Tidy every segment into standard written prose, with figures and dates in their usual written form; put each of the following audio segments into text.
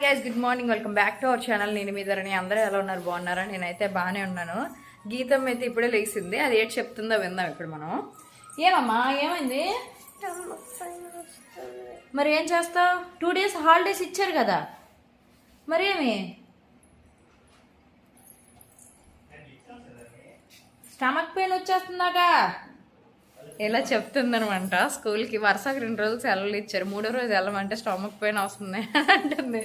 Guys good morning, welcome back to our channel. నేను మీ ధరణి. అందరూ ఎలా ఉన్నారు? బాగున్నారా? నేనైతే బాగానే ఉన్నాను. గీతం అయితే ఇప్పుడే లేచింది. అది ఏంటి చెప్తుందో విందాం ఇప్పుడు మనం. ఏమమ్మా, ఏమైంది? మరి ఏం చేస్తావు? 2 days హాలిడేస్ ఇచ్చారు కదా, మరేమి స్టమక్ పెయిన్ వచ్చేస్తుందట ఇలా చెప్తుందనమాట. స్కూల్కి వరుసగా 2 రోజులు సెలవులు ఇచ్చారు. 3వ రోజు వెళ్ళమంటే స్టమక్ పెయిన్ వస్తుంది అంటుంది.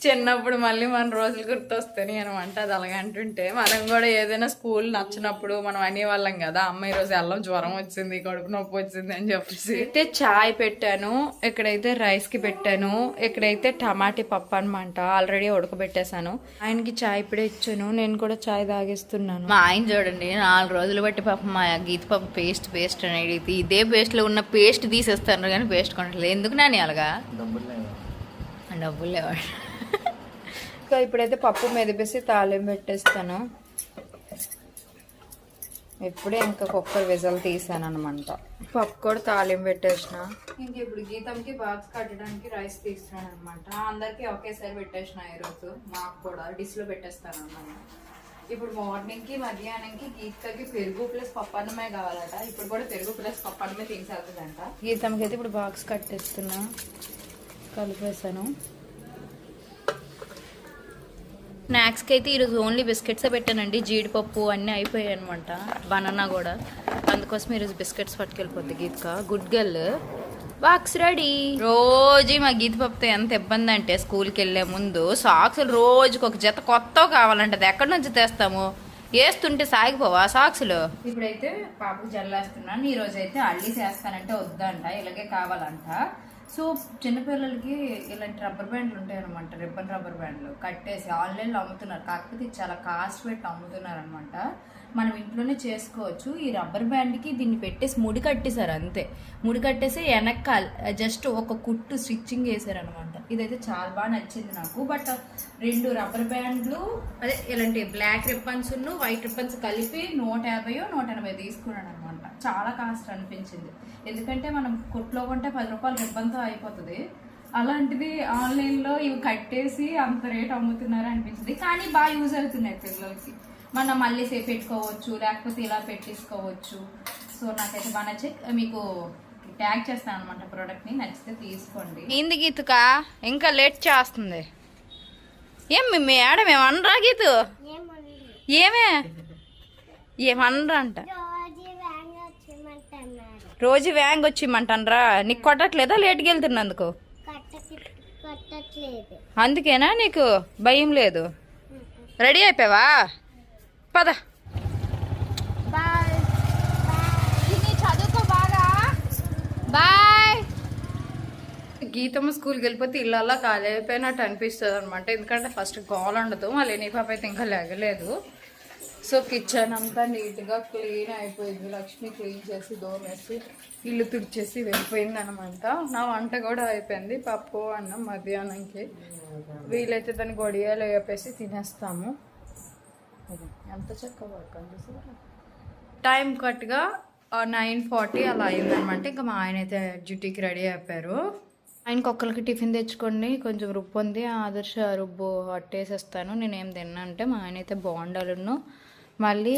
చిన్నప్పుడు మళ్ళీ మన రోజులు గుర్తొస్తాయి అనమాట. అది అలాగ అంటుంటే మనం కూడా ఏదైనా స్కూల్ నచ్చినప్పుడు మనం అనేవాళ్ళం కదా, అమ్మ ఈ రోజు వెళ్ళం, జ్వరం వచ్చింది, కడుపు నొప్పి వచ్చింది అని చెప్పేసి. అయితే చాయ్ పెట్టాను, ఇక్కడైతే రైస్ కి పెట్టాను, ఇక్కడైతే టమాటీ పప్పు అనమాట ఆల్రెడీ ఉడకబెట్టేశాను. ఆయనకి చాయ్ ఇప్పుడే ఇచ్చాను, నేను కూడా చాయ్ తాగేస్తున్నాను. మా ఆయన చూడండి 4 రోజులు బట్టి పాప మా గీత పప్పు పేస్ట్ అని అడిగితే ఇదే పేస్ట్ లో ఉన్న పేస్ట్ తీసేస్తాను కానీ పేస్ట్ కొనట్లేదు. ఎందుకు నాని అలాగా? డబ్బులు లేవాడు. ఇప్పుడైతే పప్పు మెదిపేసి తాలింపు పెట్టేస్తాను. ఇప్పుడే ఇంకా కుక్కర్ విజల్ తీసాను అనమాట. పప్పు కూడా తాలింపు పెట్టేసిన. ఇంక ఇప్పుడు గీతంకి బాక్స్ కట్టడానికి రైస్ తీస్తున్నాను అనమాట. అందరికి ఒకేసారి పెట్టేసిన ఈరోజు. మాకు కూడా డిష్ లో పెట్టేస్తాను అన్నమాట. ఇప్పుడు మార్నింగ్ కి మధ్యాహ్నంకి గీతకి పెరుగు ప్లస్ పప్పు అన్నమే కావాలట. ఇప్పుడు కూడా పెరుగు ప్లస్ పప్పు అన్నమే తినేసేస్తుందంట. గీతంకి అయితే ఇప్పుడు బాక్స్ కట్టేస్తున్నా, కలిపేసాను. స్నాక్స్కి అయితే ఈరోజు ఓన్లీ బిస్కెట్సే పెట్టానండి. జీడిపప్పు అన్నీ అయిపోయాయి అనమాట, బనానా కూడా. అందుకోసం ఈరోజు బిస్కెట్స్ పట్టుకెళ్ళిపోద్ది గీతక. Good girl. Box ready. రోజు మా గీత పప్పుతో ఎంత ఇబ్బంది అంటే స్కూల్కి వెళ్ళే ముందు సాక్సులు రోజుకి ఒక జత కొత్తవి కావాలంటది. ఎక్కడి నుంచి తెస్తాము? వేస్తుంటే సాగిపోవా సాక్సులు. ఇప్పుడైతే పాపకు జల్లేస్తున్నాను. ఈ రోజు అయితే అల్లి చేస్తానంటే వద్దంట, ఇలాగే కావాలంట. సో చిన్నపిల్లలకి ఇలాంటి రబ్బర్ బ్యాండ్లు ఉంటాయి అనమాట, రిబ్బన్ రబ్బర్ బ్యాండ్లు కట్టేసి ఆన్లైన్లో అమ్ముతున్నారు. కాకపోతే చాలా కాస్ట్ పెట్టి అమ్ముతున్నారు అనమాట. మనం ఇంట్లోనే చేసుకోవచ్చు. ఈ రబ్బర్ బ్యాండ్కి దీన్ని పెట్టేసి ముడి కట్టేశారు అంతే. ముడి కట్టేసి వెనకాల జస్ట్ ఒక కుట్టు స్టిచ్చింగ్ వేసారనమాట. ఇదైతే చాలా బాగా నచ్చింది నాకు. బట్ 2 రబ్బర్ బ్యాండ్లు అదే ఇలాంటి బ్లాక్ రిబ్బన్స్ వైట్ రిబ్బన్స్ కలిపి 150-180 తీసుకున్నాను అనమాట. చాలా కాస్ట్ అనిపించింది. ఎందుకంటే మనం కొట్లో కొంటే 10 రూపాయలు రిబ్బన్తో అయిపోతుంది. అలాంటిది ఆన్లైన్లో ఇవి కట్టేసి అంత రేట్ అమ్ముతున్నారు అనిపించింది. కానీ బాగా యూజ్ అవుతున్నాయి పిల్లలకి. మనం మళ్ళీ పెట్టుకోవచ్చు, లేకపోతే ఇలా పెట్టేసుకోవచ్చు. సో నాకైతే బాగా నచ్చి మీకు ట్యాగ్ చేస్తాను అనమాట ప్రోడక్ట్ని. నచ్చితే తీసుకోండి. ఏంది గీతుక ఇంకా లేట్ చేస్తుంది? ఏం మీ మేడం ఏమనరా గీతు? ఏమనరా అంట? రోజు వ్యాంగ్ వచ్చిమంటానరా? నీకు కొట్టట్లేదా లేట్కి వెళ్తున్నందుకు? అందుకేనా నీకు భయం లేదు? రెడీ అయిపోయావా? పద. బాయ్. చదువుకో బాగా. బాయ్. గీతమ్మ స్కూల్కి వెళ్ళిపోతే ఇళ్ళల్లా ఖాళీ అయిపోయినట్టు అనిపిస్తుంది అనమాట. ఎందుకంటే ఫస్ట్ గోల్ ఉండదు, మళ్ళీ నీ పాప అయితే ఇంకా లేగలేదు. సో కిచెన్ అంతా నీట్గా క్లీన్ అయిపోయింది. లక్ష్మి క్లీన్ చేసి దోమేసి ఇల్లు తుడిచేసి వెళ్ళిపోయింది అనమాట. నా వంట కూడా అయిపోయింది. పప్పు అన్నం మధ్యాహ్నంకి. వీలైతే దాన్ని గొడియాలు వేపేసి తినేస్తాము. ఎంత చక్కగా టైం కట్గా 9:40 అలా అయిందనమాట. ఇంకా మా ఆయన అయితే డ్యూటీకి రెడీ అయిపోయారు. ఆయనకి ఒక్కరికి టిఫిన్ తెచ్చుకోండి, కొంచెం రుబ్బు ఉంది, ఆదర్శ రుబ్బు అట్టేసేస్తాను. నేనేం తిన్నా అంటే మా ఆయన అయితే బోండాలను మళ్ళీ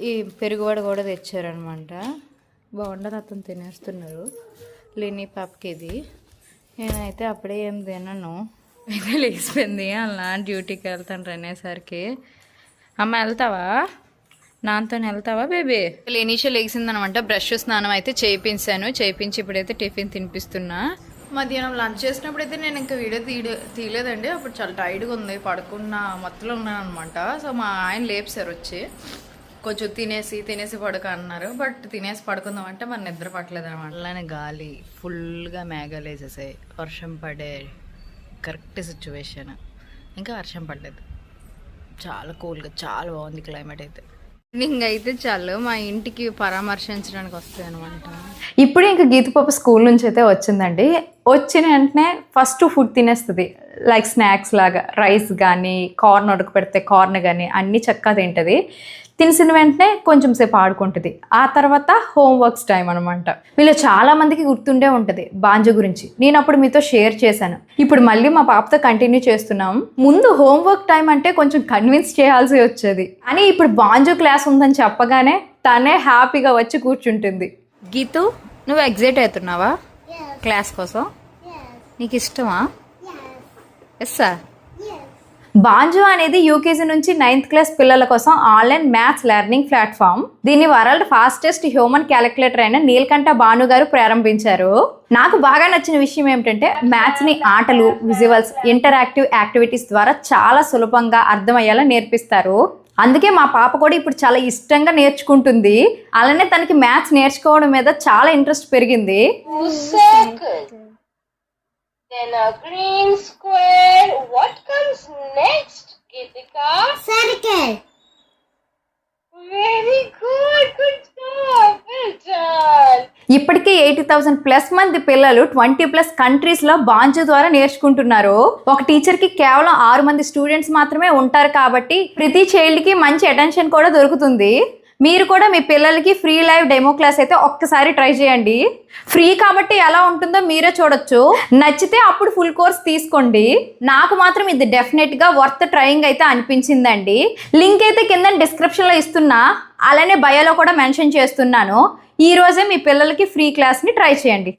ఈ పెరుగువడ కూడా తెచ్చారనమాట. బోండాలు అతను తినేస్తున్నారు. లేని పాపకి ఇది. నేనైతే అప్పుడే ఏం తిన్నాను. అయితే లేచిపోయింది. అలా డ్యూటీకి వెళ్తాను అనేసరికి. అమ్మ వెళ్తావా? నాతో వెళ్తావా బేబీ? ఇనీషియల్ లేచిందనమాట. బ్రష్ స్నానం అయితే చేయించి ఇప్పుడైతే టిఫిన్ తినిపిస్తున్నా. మధ్యాహ్నం లంచ్ చేసినప్పుడు అయితే నేను ఇంకా వీడియో తీయలేదండి. అప్పుడు చాలా టైర్డ్గా ఉంది, పడుకున్న మొత్తంలో ఉన్నాను అనమాట. సో మా ఆయన లేపుసారు వచ్చి, కొంచెం తినేసి పడుక అన్నారు. బట్ తినేసి పడుకుందాం అంటే మరి నిద్ర పట్టలేదు అనమాట. అలానే గాలి ఫుల్గా మేఘాలు వేసేసాయి. వర్షం పడే కరెక్ట్ సిచ్యువేషన్. ఇంకా వర్షం పడలేదు. చాలా కూల్గా చాలా బాగుంది క్లైమేట్ అయితే. ఈవినింగ్ అయితే చాలు మా ఇంటికి పరామర్శించడానికి వస్తాయి అనమాట. ఇప్పుడు ఇంకా గీత పాప స్కూల్ నుంచి అయితే వచ్చిందండి. వచ్చిన వెంటనే ఫస్ట్ ఫుడ్ తినేస్తుంది, లైక్ స్నాక్స్ లాగా రైస్ కానీ కార్న్ ఉడకపెడితే కార్న్ కానీ అన్నీ చక్కగా తింటుంది. తినేసిన వెంటనే కొంచెం సేపు ఆడుకుంటుంది. ఆ తర్వాత హోంవర్క్స్ టైం అనమాట. వీళ్ళు చాలా మందికి గుర్తుండే ఉంటుంది బాంజు గురించి, నేను అప్పుడు మీతో షేర్ చేశాను. ఇప్పుడు మళ్ళీ మా పాపతో కంటిన్యూ చేస్తున్నాం. ముందు హోంవర్క్ టైం అంటే కొంచెం కన్విన్స్ చేయాల్సి వచ్చేది, కానీ ఇప్పుడు బాంజు క్లాస్ ఉందని చెప్పగానే తనే హ్యాపీగా వచ్చి కూర్చుంటుంది. గీతు, నువ్వు ఎగ్జైట్ అవుతున్నావా క్లాస్ కోసం? నీకు ఇష్టమా? Yes sir. బాంజు అనేది యూకేజీ నుంచి 9th క్లాస్ పిల్లల కోసం ఆన్లైన్ మ్యాథ్స్ లెర్నింగ్ ప్లాట్ఫామ్. దీన్ని వరల్డ్ ఫాస్టెస్ట్ హ్యూమన్ క్యాలిక్యులేటర్ అయిన నీలకంఠ భాను గారు ప్రారంభించారు. నాకు బాగా నచ్చిన విషయం ఏమిటంటే మ్యాథ్స్ ని ఆటలు, విజువల్స్, ఇంటరాక్టివ్ యాక్టివిటీస్ ద్వారా చాలా సులభంగా అర్థమయ్యేలా నేర్పిస్తారు. అందుకే మా పాప కూడా ఇప్పుడు చాలా ఇష్టంగా నేర్చుకుంటుంది. అలానే తనకి మ్యాథ్స్ నేర్చుకోవడం మీద చాలా ఇంట్రెస్ట్ పెరిగింది. Then a green square. What comes next, Gitika? Circle. Very good. Good job. Well done. ఇప్పటికే 80,000+ మంది పిల్లలు 20+ కంట్రీస్లో బాంజు ద్వారా నేర్చుకుంటున్నారు. ఒక టీచర్కి కేవలం 6 మంది స్టూడెంట్స్ మాత్రమే ఉంటారు కాబట్టి ప్రతి చైల్డ్కి మంచి అటెన్షన్ కూడా దొరుకుతుంది. మీరు కూడా మీ పిల్లలకి ఫ్రీ లైవ్ డెమో క్లాస్ అయితే ఒక్కసారి ట్రై చేయండి. ఫ్రీ కాబట్టి ఎలా ఉంటుందో మీరే చూడొచ్చు. నచ్చితే అప్పుడు ఫుల్ కోర్స్ తీసుకోండి. నాకు మాత్రం ఇది డెఫినెట్గా వర్త్ ట్రయింగ్ అయితే అనిపించిందండి. లింక్ అయితే కింద డిస్క్రిప్షన్లో ఇస్తున్నా, అలానే బయోలో కూడా మెన్షన్ చేస్తున్నాను. ఈ రోజే మీ పిల్లలకి ఫ్రీ క్లాస్ని ట్రై చేయండి.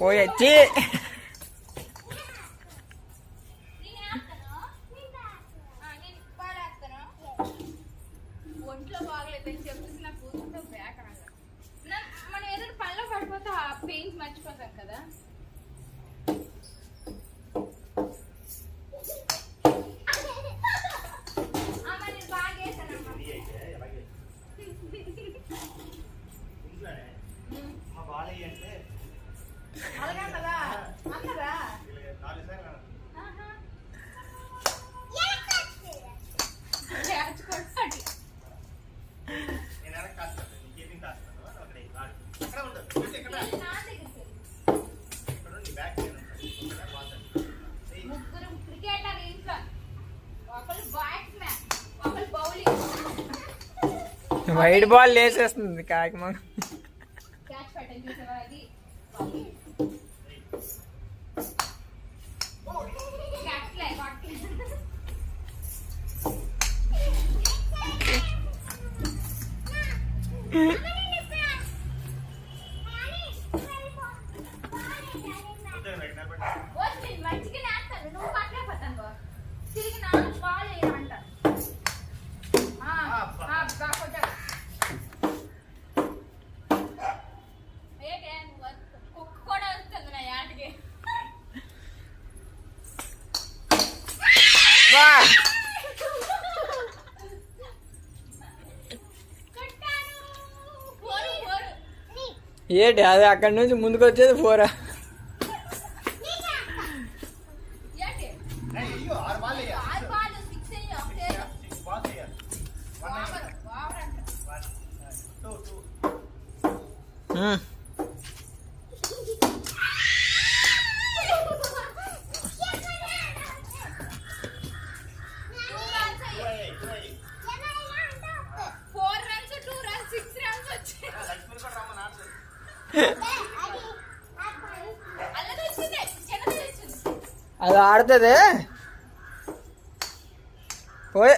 పోయొచ్చి ఒంట్లో బాగలేదని చెప్పేసి నాకు కూర్చుంటే బ్యాక్ మనం ఏదైనా పనిలో పడిపోతే ఆ పెయిన్స్ మర్చిపోతాం కదా. వైట్ బాల్ వేసేస్తుంది కాకిమా. ఏంటి అది అక్కడి నుంచి ముందుకు వచ్చేది 4. అది ఆడుతుంది పోయే.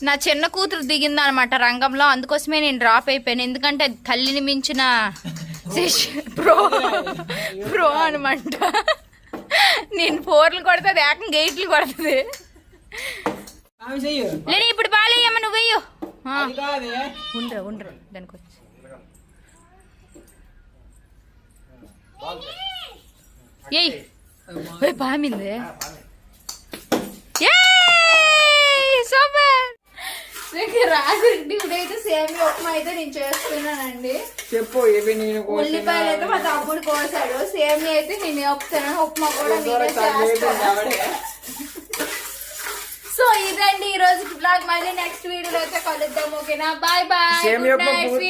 నా చిన్న కూతురు దిగింది అనమాట రంగంలో, అందుకోసమే నేను డ్రాప్ అయిపోయాను. ఎందుకంటే తల్లిని మించిన ప్రో అనమాట. నేను 4లు కొడితే అది ఏకంగా 8లు కొడుతుంది. లేదు ఇప్పుడు బాలేయమ్మ, నువ్వు వెయ్యు. ఉండరు దానికి వచ్చి ఏయ్ పామింది సూపర్. రాత్రి ఇప్పుడైతే సేమియా ఉప్మా అయితే నేను చేస్తున్నానండి. చెప్పు ఇవి నేను ఉల్లిపాయలు అయితే మా తమ్ముడు కోసాడు, సేమియా అయితే నేను వేపుతున్నాను, ఉప్మా కూడా నేనే చేస్తాను. సో ఇదండి ఈ రోజు బ్లాగ్. మళ్ళీ నెక్స్ట్ వీడియోలో అయితే కలుద్దాం. ఓకేనా? Bye bye. సేమియా ఉప్మా పూర్తి